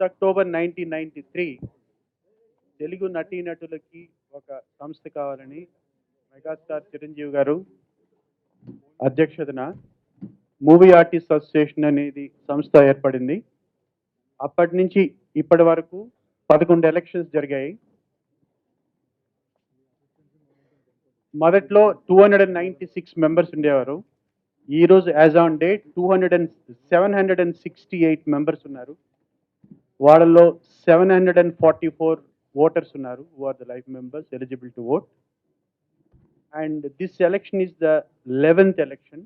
October 1993 Telugu నటీనటులకి ఒక సంస్థ కావాలని మెగాస్టార్ చిరంజీవి గారు అధ్యక్షతన మూవీ ఆర్టిస్ట్ అసోసియేషన్ అనేది సంస్థ ఏర్పడింది. అప్పటి నుంచి ఇప్పటి వరకు 11 ఎలక్షన్స్ జరిగాయి. మొదట్లో 296 మెంబర్స్ ఉండేవారు. ఈరోజు యాజ్ ఆన్ డేట్ 768 మెంబర్స్ ఉన్నారు. వాళ్ళలో 744 voters ఉన్నారు, who are the life members eligible to vote. And this election is the 11th election.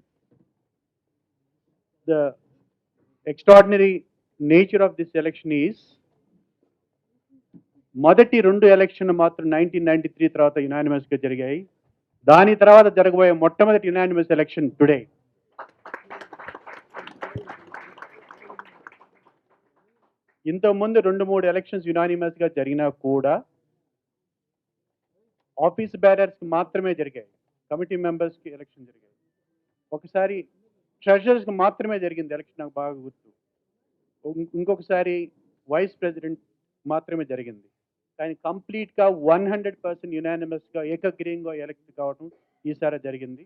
The extraordinary nature of this election is మొదటి 2 ఎలక్షన్ మాత్రం 1993 తర్వాత యునానిమస్ గా జరిగాయి. దాని తర్వాత జరగబోయే మొట్టమొదటి యునానిమస్ ఎలక్షన్ టుడే. ఇంతకుముందు 2-3 ఎలక్షన్స్ యునానిమస్ గా జరిగినా కూడా ఆఫీస్ బేరర్స్ కి మాత్రమే జరిగాయి, కమిటీ మెంబర్స్ కి ఎలక్షన్ జరిగాయి. ఒకసారి ట్రెజరర్స్ కి మాత్రమే జరిగింది ఎలక్షన్, నాకు బాగా గుర్తు. ఇంకొకసారి వైస్ ప్రెసిడెంట్ మాత్రమే జరిగింది. కానీ కంప్లీట్ గా 100% యునానిమస్ గా ఏకగ్రీవంగా ఎలక్ట్ కావడం ఈసారి జరిగింది.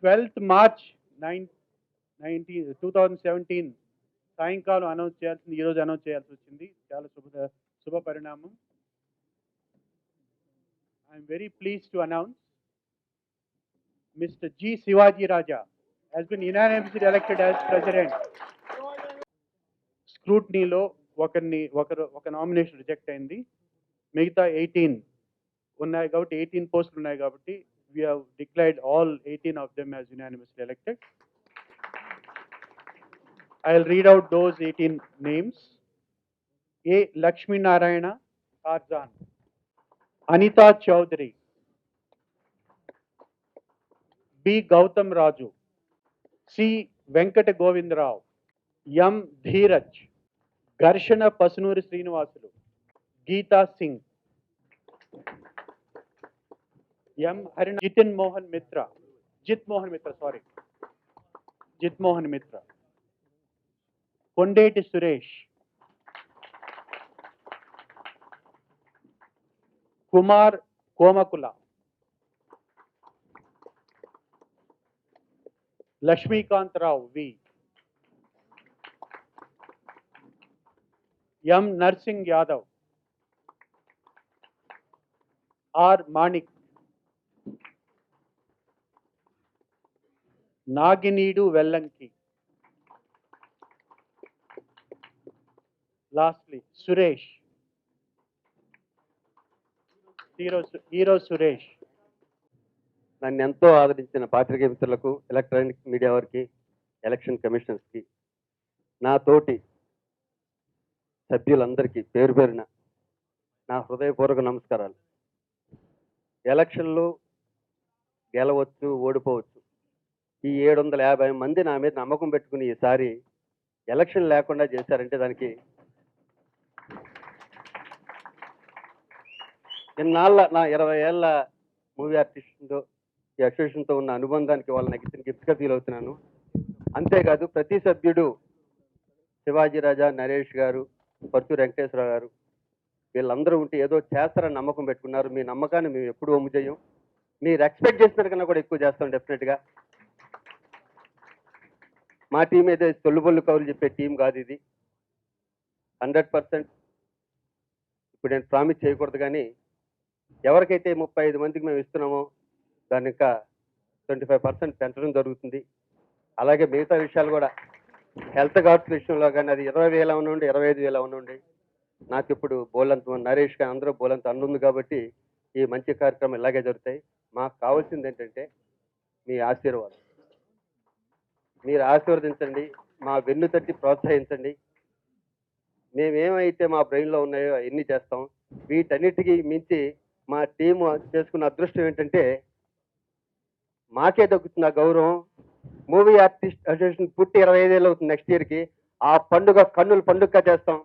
12th March 2017 సాయంకాలం అనౌన్స్ చేయాల్సింది, ఈరోజు అనౌన్స్ చేయాల్సి వచ్చింది. చాలా శుభ పరిణామం. I'm very please to announce Mr. G. Sivaji Raja has been unanimously elected as president. స్క్రూట్నీలో ఒక నామినేషన్ రిజెక్ట్ అయింది. మిగతా 18 ఉన్నాయి కాబట్టి 18 పోస్టులు ఉన్నాయి కాబట్టి we have declared all 18 of them as unanimously elected. I'll read out those 18 names. A. Lakshmi Narayana Tarzan, Anita Chaudhary, B. Gautam Raju, C. Venkata Govindrao, M. Dheeraj, Garshana Pasunuri Srinivasulu, Geeta Singh, M. Harina, Jit Mohan Mitra, Kondeti Suresh, Kumar Komakula, Lakshmikant Rao V, M. Narsingh Yadav, R. Manik, Naginidu Vellanki. Lastly, Suresh, Hero Suresh. నన్ను ఎంతో ఆదరించిన పాత్రికేయ మిత్రులకు, electronic media వారికి, election కమిషనర్స్కి, నా తోటి సభ్యులందరికీ పేరు పేరున నా హృదయపూర్వక నమస్కారాలు. ఎలక్షన్లు గెలవచ్చు, ఓడిపోవచ్చు. ఈ 750 మంది నా మీద నమ్మకం పెట్టుకుని ఈసారి ఎలక్షన్ లేకుండా చేశారంటే దానికి ఇన్నాళ్ళ నా 20 ఏళ్ళ మూవీ ఆర్టిస్ట్తో ఈ అసోసియేషన్తో ఉన్న అనుబంధానికి వాళ్ళని ఇచ్చిన గిఫ్ట్గా ఫీల్ అవుతున్నాను. అంతేకాదు ప్రతి సభ్యుడు శివాజీ రాజా, నరేష్ గారు, పర్చూరు వెంకటేశ్వరరావు గారు వీళ్ళందరూ ఉంటే ఏదో చేస్తారని నమ్మకం పెట్టుకున్నారు. మీ నమ్మకాన్ని మేము ఎప్పుడు ఒమ్ము చేయం. మీరు ఎక్స్పెక్ట్ చేసిన కన్నా కూడా ఎక్కువ చేస్తాం డెఫినెట్గా. మా టీం ఏదో తొల్లుబొల్లు కౌలు చెప్పే టీం కాదు ఇది. 100% ఇప్పుడు నేను ప్రామిస్ చేయకూడదు, కానీ ఎవరికైతే 35 మందికి మేము ఇస్తున్నామో దాన్ని ఇంకా 25% పెంచడం జరుగుతుంది. అలాగే మిగతా విషయాలు కూడా హెల్త్ కార్డ్స్ విషయంలో కానీ అది 20,000 అవునండి, 25,000 అవునండి. నాకు ఇప్పుడు బోలంత నరేష్ కానీ అందరూ బోలంత అందుంది కాబట్టి ఈ మంచి కార్యక్రమం ఇలాగే జరుగుతాయి. మాకు కావాల్సింది ఏంటంటే మీ ఆశీర్వాదం. మీరు ఆశీర్వదించండి, మా వెన్ను తట్టి ప్రోత్సహించండి. మేమేమైతే మా బ్రెయిన్లో ఉన్నాయో అవన్నీ చేస్తాం. వీటన్నిటికీ మించి మా టీము చేసుకున్న అదృష్టం ఏంటంటే మాకే దక్కుతున్న గౌరవం. మూవీ ఆర్టిస్ట్ అసోసియేషన్ పుట్టి 25 ఏళ్ళు అవుతుంది నెక్స్ట్ ఇయర్కి. ఆ పండుగ కన్నుల పండుగగా చేస్తాం.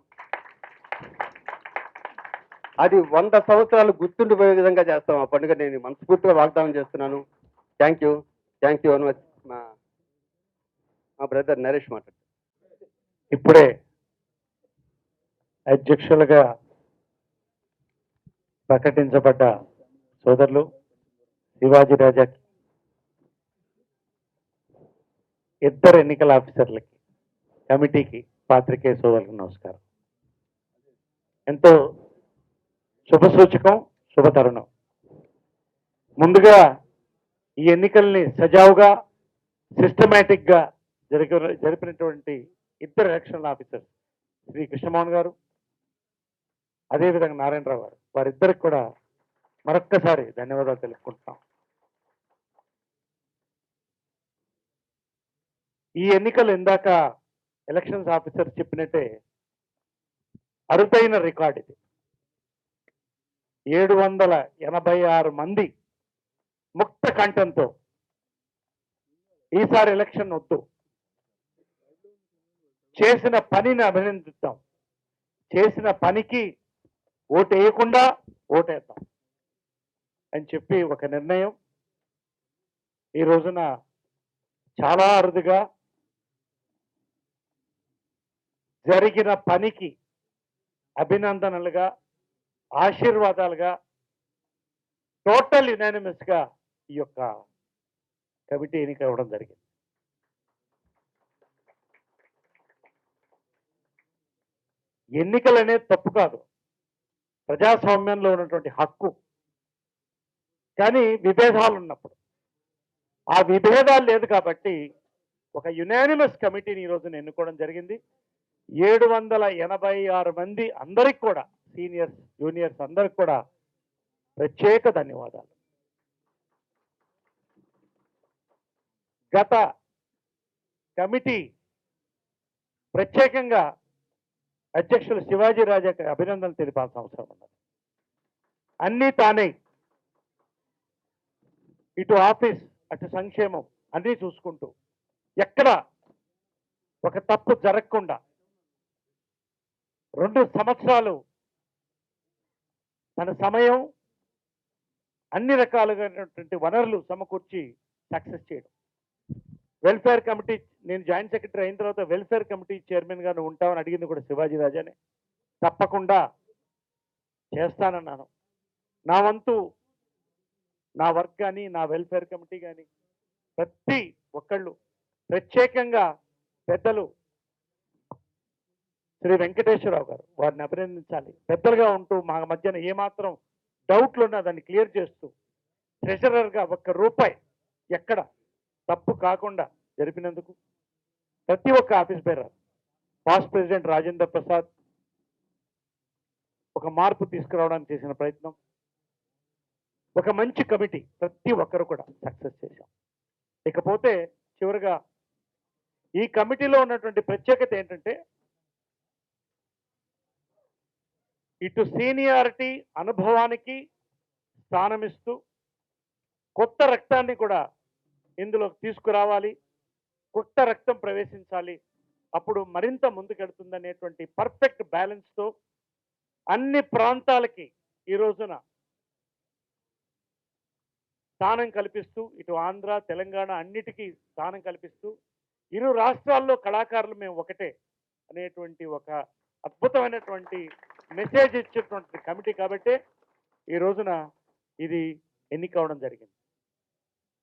అది 100 సంవత్సరాలు గుర్తుండిపోయే విధంగా చేస్తాం ఆ పండుగ. నేను మనస్ఫూర్తిగా వాగ్దానం చేస్తున్నాను. Thank you very much. మా బ్రదర్ నరేష్ మాట్లాడు. ఇప్పుడే అధ్యక్షులుగా ప్రకటించబడ్డ సోదరులు శివాజీ రాజాకి, ఇద్దరు ఎన్నికల ఆఫీసర్లకి, కమిటీకి, పాత్రికేయ సోదరులకు నమస్కారం. ఎంతో శుభసూచకం, శుభతరుణం. ముందుగా ఈ ఎన్నికల్ని సజావుగా, సిస్టమేటిక్గా జరిపినటువంటి ఇద్దరు ఎలక్షన్ ఆఫీసర్స్ శ్రీ కృష్ణమోహన్ గారు, అదేవిధంగా నారాయణరావు గారు, వారిద్దరికి కూడా మరొక్కసారి ధన్యవాదాలు తెలుపుకుంటున్నాం. ఈ ఎన్నికలు ఇందాక ఎలక్షన్స్ ఆఫీసర్ చెప్పినట్టే అరుదైన రికార్డ్ ఇది. 786 మంది ముక్త కంఠంతో ఈసారి ఎలక్షన్ వద్దు, చేసిన పనిని అభినందిద్దాం, చేసిన పనికి ఓటు వేయకుండా ఓటేద్దాం అని చెప్పి ఒక నిర్ణయం ఈ రోజున చాలా అరుదుగా జరిగిన పనికి అభినందనలుగా, ఆశీర్వాదాలుగా, టోటల్ యునానిమస్గా ఈ యొక్క కమిటీ ఎన్నిక అవ్వడం జరిగింది. ఎన్నికలు అనేది తప్పు కాదు, ప్రజాస్వామ్యంలో ఉన్నటువంటి హక్కు. కానీ విభేదాలు ఉన్నప్పుడు ఆ విభేదాలు లేదు కాబట్టి ఒక యునానిమస్ కమిటీని ఈ రోజున ఎన్నుకోవడం జరిగింది. 786 మంది అందరికి కూడా, సీనియర్స్, జూనియర్స్ అందరికి కూడా ప్రత్యేక ధన్యవాదాలు. గత కమిటీ ప్రత్యేకంగా అధ్యక్షులు శివాజీ రాజాకి అభినందనలు తెలిపాల్సిన అవసరం ఉన్నది. అన్నీ తానే, ఇటు ఆఫీస్, అటు సంక్షేమం అన్నీ చూసుకుంటూ, ఎక్కడ ఒక తప్పు జరగకుండా 2 సంవత్సరాలు తన సమయం, అన్ని రకాలుగా వనరులు సమకూర్చి సక్సెస్ చేయడం. వెల్ఫేర్ కమిటీ, నేను జాయింట్ సెక్రటరీ అయిన తర్వాత వెల్ఫేర్ కమిటీ చైర్మన్గా నువ్వు ఉంటావని అడిగింది కూడా శివాజీ రాజానే. తప్పకుండా చేస్తానన్నాను. నా వంతు, నా వర్క్ కానీ, నా వెల్ఫేర్ కమిటీ కానీ ప్రతి ఒక్కళ్ళు, ప్రత్యేకంగా పెద్దలు శ్రీ వెంకటేశ్వరరావు గారు, వారిని అభినందించాలి. పెద్దలుగా ఉంటూ మా మధ్యన ఏమాత్రం డౌట్లు ఉన్నా దాన్ని క్లియర్ చేస్తూ, ట్రెజరర్గా ₹1 ఎక్కడ తప్పు కాకుండా జరిపినందుకు ప్రతి ఒక్క office bearer, past president Rajendra Prasad ఒక మార్పు తీసుకురావడానికి చేసిన ప్రయత్నం, ఒక మంచి కమిటీ, ప్రతి ఒక్కరు కూడా సక్సెస్ చేశాం. ఇకపోతే చివరిగా ఈ కమిటీలో ఉన్నటువంటి ప్రత్యేకత ఏంటంటే, ఇటు సీనియారిటీ, అనుభవానికి స్థానమిస్తూ కొత్త రక్తాన్ని కూడా ఇందులోకి తీసుకురావాలి, కొత్త రక్తం ప్రవేశించాలి, అప్పుడు మరింత ముందుకెడుతుందనేటువంటి పర్ఫెక్ట్ బ్యాలెన్స్తో అన్ని ప్రాంతాలకి ఈ రోజున స్థానం కల్పిస్తూ, ఇటు ఆంధ్ర, తెలంగాణ అన్నిటికీ స్థానం కల్పిస్తూ, ఇరు రాష్ట్రాల్లో కళాకారులు మేము ఒకటే అనేటువంటి ఒక అద్భుతమైనటువంటి మెసేజ్ ఇచ్చేటువంటి కమిటీ కాబట్టే ఈ రోజున ఇది ఎన్నికవడం జరిగింది.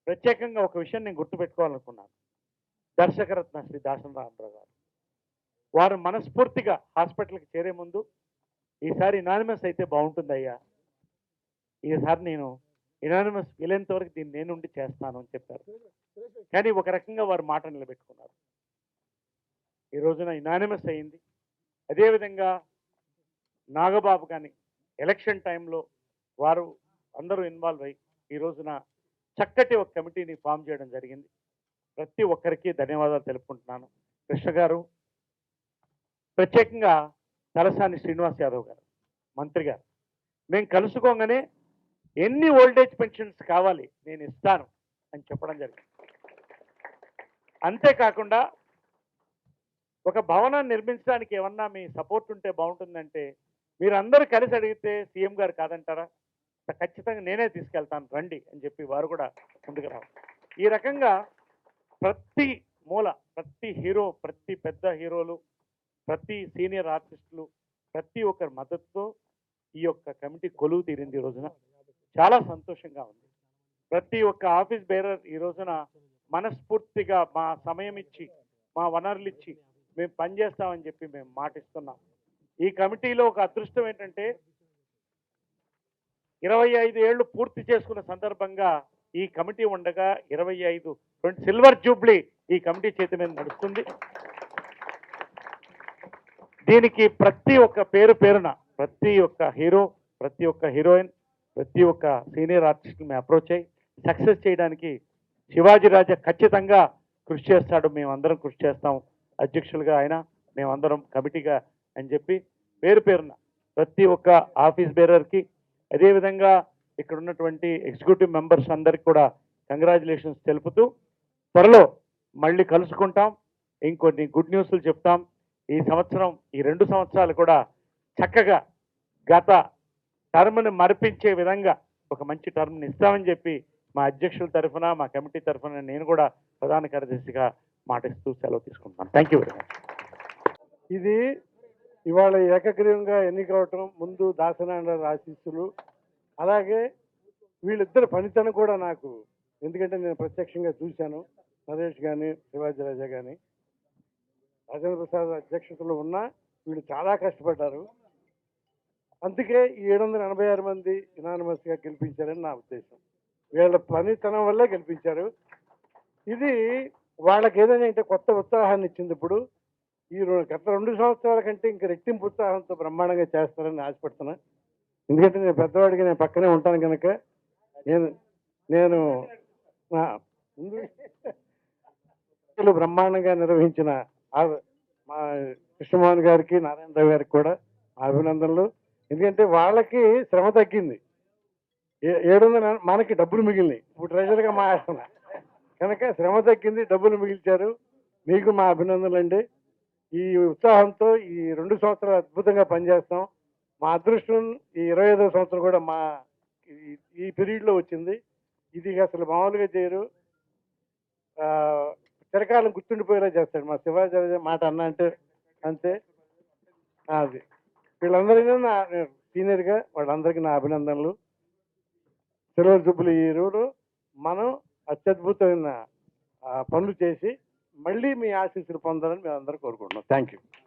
ప్రత్యేకంగా ఒక విషయం నేను గుర్తుపెట్టుకోవాలనుకున్నాను. దర్శకరత్న శ్రీ దాసం రామరావు గారు, వారు మనస్ఫూర్తిగా హాస్పిటల్కి చేరే ముందు ఈసారి ఇనానిమస్ అయితే బాగుంటుందయ్యా, ఈసారి నేను ఇనానిమస్ వీలైనంత వరకు దీన్ని నేనుండి చేస్తాను అని చెప్పారు. కానీ ఒక రకంగా వారు మాట నిలబెట్టుకున్నారు. ఈ రోజున ఇనానిమస్ అయింది. అదేవిధంగా నాగబాబు కానీ ఎలక్షన్ టైంలో వారు అందరూ ఇన్వాల్వ్ అయ్యి ఈ రోజున చక్కటి ఒక కమిటీని ఫామ్ చేయడం జరిగింది. ప్రతి ఒక్కరికి ధన్యవాదాలు తెలుపుకుంటున్నాను. కృష్ణ గారు, ప్రత్యేకంగా తలసాని శ్రీనివాస్ యాదవ్ గారు, మంత్రి గారు, మేము కలుసుకోగానే ఎన్ని ఓల్డేజ్ పెన్షన్స్ కావాలి నేను ఇస్తాను అని చెప్పడం జరిగింది. అంతేకాకుండా ఒక భవనాన్ని నిర్మించడానికి ఏమన్నా మీ సపోర్ట్ ఉంటే బాగుంటుందంటే మీరందరూ కలిసి అడిగితే సీఎం గారు కాదంటారా? ఖచ్చితంగా నేనే తీసుకెళ్తాను రండి అని చెప్పి వారు కూడా ముందుకు రావాలి. ఈ రకంగా ప్రతి మూల ప్రతి హీరో, ప్రతి పెద్ద హీరోలు, ప్రతి సీనియర్ ఆర్టిస్టులు, ప్రతి ఒక్కరి మద్దతుతో ఈ యొక్క కమిటీ కొలువు తీరింది ఈ రోజున. చాలా సంతోషంగా ఉంది. ప్రతి ఒక్క ఆఫీస్ బేరర్ ఈ రోజున మనస్ఫూర్తిగా మా సమయం ఇచ్చి, మా వనరులు ఇచ్చి మేము పనిచేస్తామని చెప్పి మేము మాటిస్తున్నాం. ఈ కమిటీలో ఒక అదృష్టం ఏంటంటే 25 ఏళ్ళు పూర్తి చేసుకున్న సందర్భంగా ఈ కమిటీ ఉండగా 25 సిల్వర్ జూబ్లీ ఈ కమిటీ చేతి మీద నడుస్తుంది. దీనికి ప్రతి ఒక్క పేరు పేరున ప్రతి ఒక్క హీరో, ప్రతి ఒక్క హీరోయిన్, ప్రతి ఒక్క సీనియర్ ఆర్టిస్ట్ మేము అప్రోచ్ అయ్యి సక్సెస్ చేయడానికి శివాజీ రాజా ఖచ్చితంగా కృషి చేస్తాడు, మేమందరం కృషి చేస్తాం. అధ్యక్షులుగా ఆయన, మేమందరం కమిటీగా అని చెప్పి పేరు పేరున ప్రతి ఒక్క ఆఫీస్ బేరర్కి, అదేవిధంగా ఇక్కడ ఉన్నటువంటి ఎగ్జిక్యూటివ్ మెంబర్స్ అందరికి కూడా కంగ్రాచులేషన్స్ తెలుపుతూ త్వరలో మళ్ళీ కలుసుకుంటాం, ఇంకొన్ని గుడ్ న్యూస్లు చెప్తాం. ఈ సంవత్సరం, ఈ 2 సంవత్సరాలు కూడా చక్కగా గత టర్మ్ని మరిపించే విధంగా ఒక మంచి టర్మ్ని ఇస్తామని చెప్పి మా అధ్యక్షుల తరఫున, మా కమిటీ తరఫున నేను కూడా ప్రధాన కార్యదర్శిగా మాటిస్తూ సెలవు తీసుకుంటాను. Thank you very much. ఇది ఇవాళ ఏకగ్రీవంగా ఎన్నికవటం ముందు దాసనారాయణ ఆశీస్సులు, అలాగే వీళ్ళిద్దరు పనితనం కూడా నాకు, ఎందుకంటే నేను ప్రత్యక్షంగా చూశాను. నరేష్ కానీ శివాజీ రాజా కానీ రాజేంద్ర ప్రసాద్ అధ్యక్షతలో ఉన్నా వీళ్ళు చాలా కష్టపడ్డారు. అందుకే ఈ 786 మంది యునానిమస్గా గెలిపించారని నా ఉద్దేశం. వీళ్ళ పనితనం వల్లే గెలిపించారు. ఇది వాళ్ళకి ఏదైనా అంటే కొత్త ఉత్సాహాన్ని ఇచ్చింది. ఇప్పుడు ఈ గత 2 సంవత్సరాల కంటే ఇంకా రెట్టింపు ఉత్సాహంతో బ్రహ్మాండంగా చేస్తారని ఆశపడుతున్నా. ఎందుకంటే నేను పెద్దవాడికి నేను పక్కనే ఉంటాను కనుక నేను ముందు బ్రహ్మాండంగా నిర్వహించిన మా కృష్ణమోహన్ గారికి, నారాయణరావు గారికి కూడా మా అభినందనలు. ఎందుకంటే వాళ్ళకి శ్రమ తగ్గింది. 700 మనకి డబ్బులు మిగిలినాయి. ఇప్పుడు ట్రెజరీగా మాట్లాడుతున్నా కనుక శ్రమ తగ్గింది, డబ్బులు మిగిల్చారు. మీకు మా అభినందనలు అండి. ఈ ఉత్సాహంతో ఈ 2 సంవత్సరాలు అద్భుతంగా పనిచేస్తాం. మా అదృష్టం ఈ 25వ సంవత్సరం కూడా మా ఈ పీరియడ్లో వచ్చింది. ఇది అసలు మామూలుగా చేయరు. చిరకాలం గుర్తుండిపోయేలా చేస్తాడు మా శివాజీ మాట అన్న అంటే అంతే. అది వీళ్ళందరికీ నా సీనియర్గా వాళ్ళందరికీ నా అభినందనలు. సిల్వర్ జూబ్లీ ఈ రోజు మనం అత్యద్భుతమైన పనులు చేసి మళ్ళీ మీ ఆశీస్సులు పొందాలని మేము అందరూ కోరుకుంటున్నాం. Thank you.